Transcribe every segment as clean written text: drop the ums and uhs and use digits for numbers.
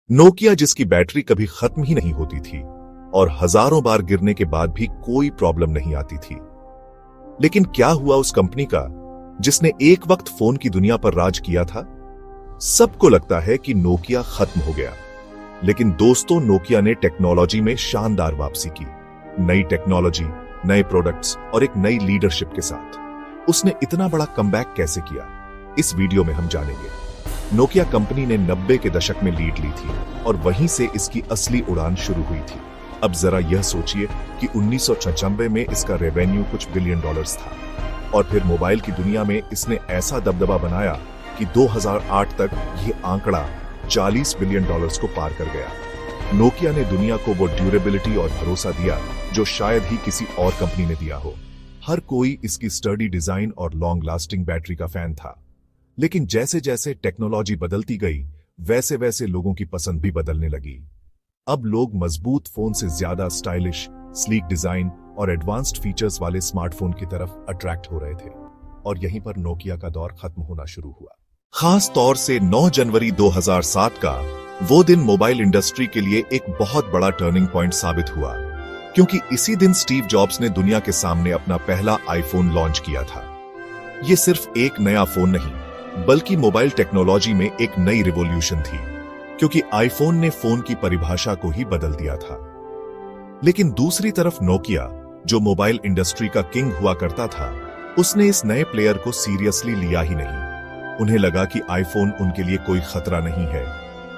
Nokia जिसकी battery कभी खत्म ही नहीं होती थी और हजारों बार गिरने के बाद भी कोई प्रॉब्लम नहीं आती थी। लेकिन क्या हुआ उस कंपनी का जिसने एक वक्त फोन की दुनिया पर राज किया था? सबको लगता है कि नोकिया खत्म हो गया, लेकिन दोस्तों नोकिया ने टेक्नोलॉजी में शानदार वापसी की। नई टेक्नोलॉजी, नए प्रोडक्ट्स और एक नई लीडरशिप के साथ उसने इतना बड़ा कमबैक कैसे किया, इस वीडियो में हम जानेंगे। नोकिया कंपनी ने 90 के दशक में लीड ली थी और वहीं से इसकी असली उड़ान शुरू हुई थी। अब जरा यह सोचिए कि 1996 में इसका रेवेन्यू कुछ बिलियन डॉलर्स था और फिर मोबाइल की दुनिया में इसने ऐसा दबदबा बनाया कि 2008 तक यह आंकड़ा 40 बिलियन डॉलर्स को पार कर गया। नोकिया ने दुनिया को वो ड्यूरेबिलिटी और भरोसा दिया जो शायद ही किसी और कंपनी ने दिया हो। हर कोई इसकी स्टर्डी डिजाइन और लॉन्ग लास्टिंग बैटरी का फैन था। लेकिन जैसे जैसे टेक्नोलॉजी बदलती गई, वैसे वैसे लोगों की पसंद भी बदलने लगी। अब लोग मजबूत फोन से ज्यादा स्टाइलिश, स्लीक डिजाइन और एडवांस्ड फीचर्स वाले स्मार्टफोन की तरफ अट्रैक्ट हो रहे थे और यहीं पर नोकिया का दौर खत्म होना शुरू हुआ। खास तौर से 9 जनवरी 2007 का वो दिन मोबाइल इंडस्ट्री के लिए एक बहुत बड़ा टर्निंग पॉइंट साबित हुआ, क्योंकि इसी दिन स्टीव जॉब्स ने दुनिया के सामने अपना पहला आईफोन लॉन्च किया था। ये सिर्फ एक नया फोन नहीं, बल्कि मोबाइल टेक्नोलॉजी में एक नई रिवॉल्यूशन थी, क्योंकि आईफोन ने फोन की परिभाषा को ही बदल दिया था। लेकिन दूसरी तरफ नोकिया, जो मोबाइल इंडस्ट्री का किंग हुआ करता था, उसने इस नए प्लेयर को सीरियसली लिया ही नहीं। उन्हें लगा कि आईफोन उनके लिए कोई खतरा नहीं है।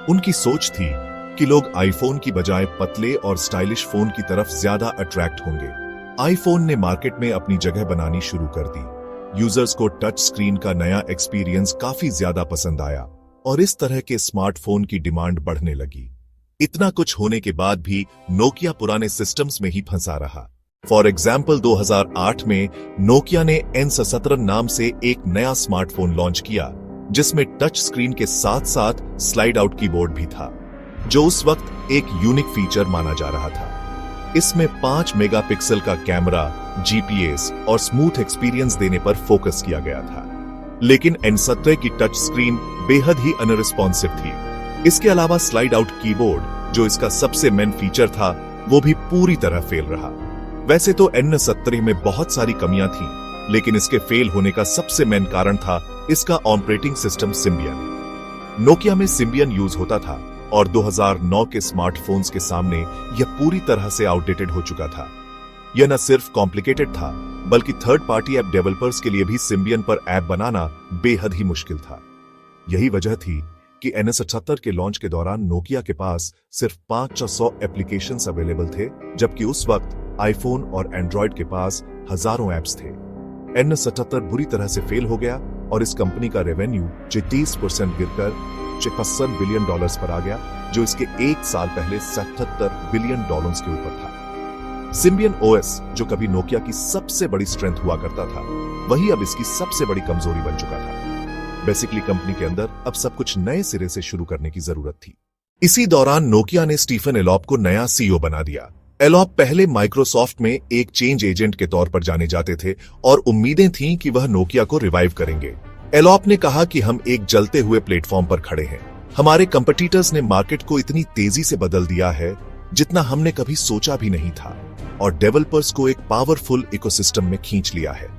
उनकी सोच थी कि लोग आईफोन की बजाय पतले और स्टाइलिश फोन की तरफ ज्यादा अट्रैक्ट होंगे। आईफोन ने मार्केट में अपनी जगह बनानी शुरू कर दी। यूजर्स को टच स्क्रीन का नया एक्सपीरियंस काफी ज्यादा पसंद आया और इस तरह के स्मार्टफोन की डिमांड बढ़ने लगी। इतना कुछ होने के बाद भी नोकिया पुराने सिस्टम्स में ही फंसा रहा। फॉर एग्जाम्पल 2008 में नोकिया ने N17 नाम से एक नया स्मार्टफोन लॉन्च किया, जिसमें टच स्क्रीन के साथ साथ स्लाइड आउट कीबोर्ड भी था, जो उस वक्त एक यूनिक फीचर माना जा रहा था। इसमें 5 मेगापिक्सल का कैमरा, जीपीएस और स्मूथ एक्सपीरियंस देने पर फोकस किया गया था। लेकिन N17 की टच स्क्रीन बेहद ही अनरिस्पॉन्सिव थी। इसके अलावा स्लाइड आउट कीबोर्ड, जो इसका सबसे मेन फीचर था, वो भी पूरी तरह फेल रहा। वैसे तो N17 में बहुत सारी कमियां थीं, लेकिन इसके फेल होने का सबसे मेन कारण था इसका ऑपरेटिंग सिस्टम सिम्बियन। नोकिया में सिम्बियन यूज होता था और 2009 के स्मार्टफोन्स के सामने यह पूरी तरह से आउटडेटेड हो चुका था। यह न सिर्फ कॉम्प्लिकेटेड था, बल्कि थर्ड पार्टी ऐप डेवलपर्स के लिए भी सिम्बियन पर ऐप बनाना बेहद ही मुश्किल था। यही वजह थी कि N17 के लॉन्च के दौरान नोकिया के पास सिर्फ 500 एप्लीकेशंस अवेलेबल थे, जबकि उस वक्त आईफोन और एंड्रॉयड के पास हजारों ऐप्स थे। N17 बुरी तरह से फेल हो गया और इस कंपनी का रेवेन्यू 30% गिरकर 56 बिलियन डॉलर्स पर आ गया, जो इसके एक साल पहले 77 बिलियन डॉलर्स के ऊपर था। सिम्बियन ओएस, जो कभी नोकिया की सबसे बड़ी स्ट्रेंथ हुआ करता था, वही अब इसकी सबसे बड़ी कमजोरी बन चुका था। बेसिकली कंपनी के अंदर अब सब कुछ नए सिरे से शुरू करने की जरूरत थी। इसी दौरान नोकिया ने स्टीफन एलॉप को नया सीईओ बना दिया। एलॉप पहले माइक्रोसॉफ्ट में एक चेंज एजेंट के तौर पर जाने जाते थे और उम्मीदें थीं कि वह नोकिया को रिवाइव करेंगे। एलॉप ने कहा कि हम एक जलते हुए प्लेटफॉर्म पर खड़े हैं। हमारे कंपटीटर्स ने मार्केट को इतनी तेजी से बदल दिया है जितना हमने कभी सोचा भी नहीं था, और डेवलपर्स को एक पावरफुल इकोसिस्टम में खींच लिया है।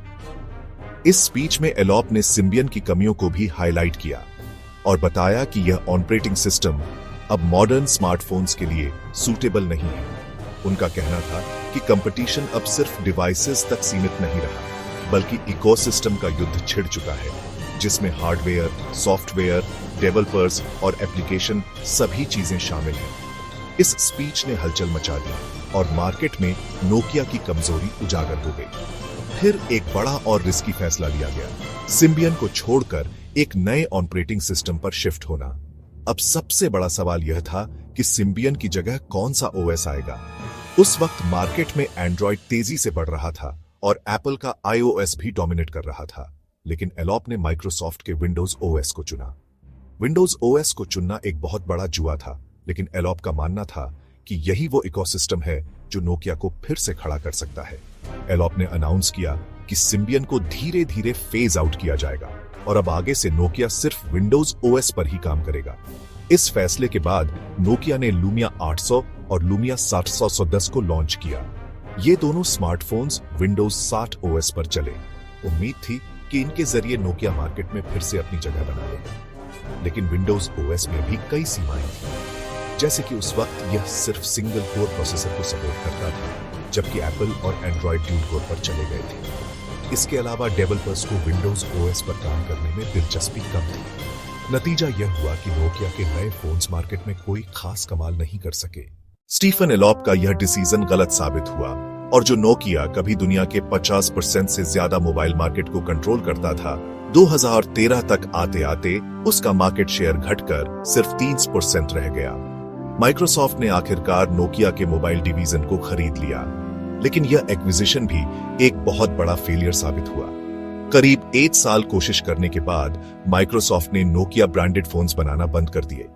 इस स्पीच में एलॉप ने सिम्बियन की कमियों को भी हाईलाइट किया और बताया कि यह ऑपरेटिंग सिस्टम अब मॉडर्न स्मार्टफोन्स के लिए सूटेबल नहीं है। उनका कहना था कि कंपटीशन अब सिर्फ डिवाइसेस तक सीमित नहीं रहा, बल्कि इकोसिस्टम का युद्ध छिड़ चुका है, जिसमें हार्डवेयर, सॉफ्टवेयर, डेवलपर्स और एप्लीकेशन सभी चीजें शामिल हैं। इस स्पीच ने हलचल मचा दी और मार्केट में नोकिया की कमजोरी उजागर हो गई। फिर एक बड़ा और रिस्की फैसला लिया गया, सिम्बियन को छोड़कर एक नए ऑपरेटिंग सिस्टम पर शिफ्ट होना। अब सबसे बड़ा सवाल यह था कि सिम्बियन की जगह कौन सा ओएस आएगा। उस वक्त मार्केट में एंड्रॉयड तेजी से बढ़ रहा था और एप्पल का iOS भी डोमिनेट कर रहा था, लेकिन एलॉप ने माइक्रोसॉफ्ट के विंडोज ओएस को चुना। विंडोज ओएस को चुनना एक बहुत बड़ा जुआ था, लेकिन एलॉप का मानना था कि यही वो इकोसिस्टम है जो नोकिया को फिर से खड़ा कर सकता है। एलॉप ने अनाउंस किया कि सिम्बियन को धीरे धीरे फेज आउट किया जाएगा और अब आगे से नोकिया सिर्फ विंडोज ओएस पर ही काम करेगा। इस फैसले के बाद नोकिया ने लूमिया 800 और लूमिया 710 को लॉन्च किया। ये दोनों स्मार्टफोन्स विंडोज 60 ओएस पर चले। उम्मीद थी कि इनके जरिए नोकिया मार्केट में फिर से अपनी जगह बना लेगा, लेकिन विंडोज ओएस में भी कई सीमाएं थी। जैसे कि उस वक्त यह सिर्फ सिंगल कोर प्रोसेसर को सपोर्ट करता था, जबकि एप्पल और एंड्रॉयड ड्यूल कोर पर चले गए थे। इसके अलावा डेवलपर्स को विंडोज ओएस पर काम करने में दिलचस्पी कम थी। नतीजा यह हुआ कि नोकिया के नए फोन्स मार्केट में कोई खास कमाल नहीं कर सके। स्टीफन एलॉप का यह डिसीजन गलत साबित हुआ, और जो नोकिया कभी दुनिया के 50% से ज्यादा मोबाइल मार्केट को कंट्रोल करता था, 2013 तक आते आते उसका मार्केट शेयर घटकर सिर्फ 3% रह गया। माइक्रोसॉफ्ट ने आखिरकार नोकिया के मोबाइल डिवीजन को खरीद लिया, लेकिन यह एक्विजिशन भी एक बहुत बड़ा फेलियर साबित हुआ। करीब 1 साल कोशिश करने के बाद माइक्रोसॉफ्ट ने नोकिया ब्रांडेड फोन्स बनाना बंद कर दिए,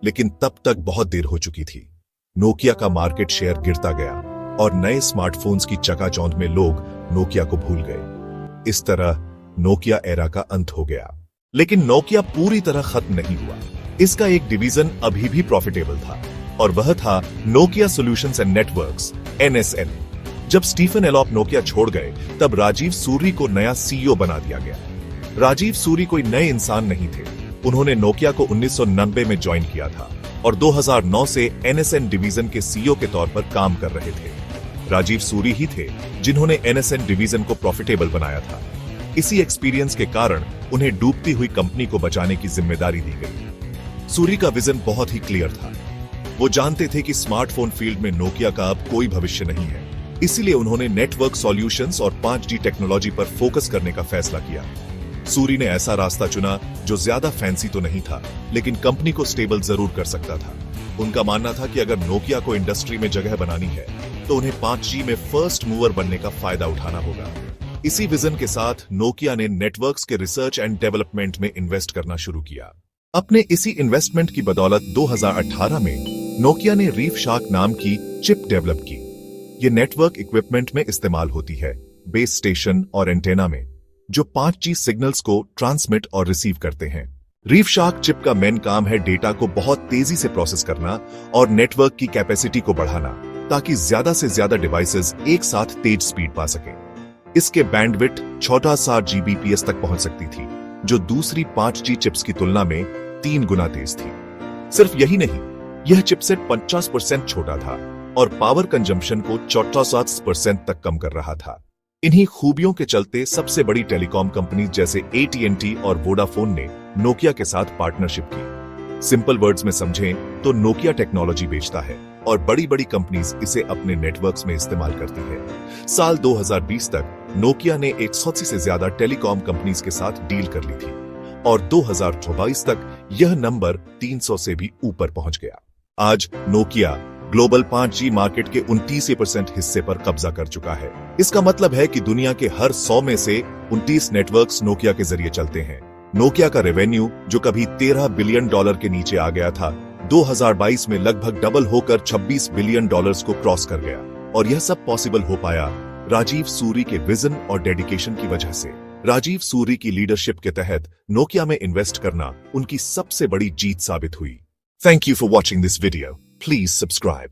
लेकिन तब तक बहुत देर हो चुकी थी। नोकिया का मार्केट शेयर गिरता गया और नए स्मार्टफोन्स की चकाचौंध में लोग नोकिया को भूल गए। इस तरह नोकिया एरा का अंत हो गया। लेकिन नोकिया पूरी तरह खत्म नहीं हुआ। इसका एक डिवीजन अभी भी प्रॉफिटेबल था, और वह था Nokia solutions and networks, NSN। जब स्टीफन एलॉप नोकिया छोड़ गए, तब राजीव सूरी को नया CEO बना दिया गया। राजीव सूरी कोई नए इंसान नहीं थे। उन्होंने नोकिया को 1990 में ज्वाइन किया था और 2009 से NSN डिवीजन के CEO के तौर पर काम कर रहे थे। राजीव सूरी ही थे जिन्होंने NSN डिवीजन को प्रॉफिटेबल बनाया था। इसी एक्सपीरियंस के कारण उन्हें डूबती हुई कंपनी को बचाने की जिम्मेदारी दी गई। सूरी का विजन बहुत ही क्लियर था। वो जानते थे कि स्मार्टफोन फील्ड में नोकिया का अब कोई भविष्य नहीं है, इसीलिए उन्होंने नेटवर्क सॉल्यूशंस और 5G टेक्नोलॉजी पर फोकस करने का फैसला किया। सूरी ने ऐसा रास्ता चुना जो ज्यादा फैंसी तो नहीं था, लेकिन कंपनी को स्टेबल जरूर कर सकता था। उनका मानना था कि अगर नोकिया को इंडस्ट्री में जगह बनानी है, तो उन्हें 5G में फर्स्ट मूवर बनने का फायदा उठाना होगा। इसी विजन के साथ नोकिया ने नेटवर्क्स के रिसर्च एंड डेवलपमेंट में इन्वेस्ट करना शुरू किया। अपने इसी इन्वेस्टमेंट की बदौलत 2018 में नोकिया ने रीफ शार्क नाम की चिप डेवलप की। ये नेटवर्क इक्विपमेंट में इस्तेमाल होती है, बेस स्टेशन और एंटेना में, जो 5G सिग्नल्स को ट्रांसमिट और रिसीव करते हैं। रीफ शार्क चिप का मेन काम है डेटा को बहुत तेजी से प्रोसेस करना और नेटवर्क की कैपेसिटी को बढ़ाना, ताकि ज्यादा से ज्यादा डिवाइसेस एक साथ तेज स्पीड पा सकें। इसके बैंडविड्थ छोटा सा Gbps तक पहुंच सकती थी, जो दूसरी 5G चिप्स की तुलना में 3 गुना तेज थी। सिर्फ यही नहीं, यह चिपसेट 50% छोटा था और पावर कंजम्पशन को 64% तक कम कर रहा था। इन्हीं खूबियों के चलते सबसे बड़ी टेलीकॉम कंपनी जैसे AT&T और वोडाफोन ने नोकिया के साथ पार्टनरशिप की। सिंपल वर्ड्स में समझें तो नोकिया टेक्नोलॉजी बेचता है और बड़ी बड़ी कंपनीज इसे अपने नेटवर्क्स में इस्तेमाल करती है। साल 2020 तक नोकिया ने 180 से ज्यादा टेलीकॉम कंपनीज के साथ डील कर ली थी और 2024 तक यह नंबर 300 से भी ऊपर पहुंच गया। आज नोकिया ग्लोबल 5G मार्केट के 29% हिस्से पर कब्जा कर चुका है। इसका मतलब है कि दुनिया के हर 100 में से 29 नेटवर्क्स नोकिया के जरिए चलते हैं। नोकिया का रेवेन्यू, जो कभी $13 बिलियन के नीचे आ गया था, 2022 में लगभग डबल होकर $26 बिलियन को क्रॉस कर गया। और यह सब पॉसिबल हो पाया राजीव सूरी के विजन और डेडिकेशन की वजह से। राजीव सूरी की लीडरशिप के तहत नोकिया में इन्वेस्ट करना उनकी सबसे बड़ी जीत साबित हुई। Thank you for watching this video. Please subscribe.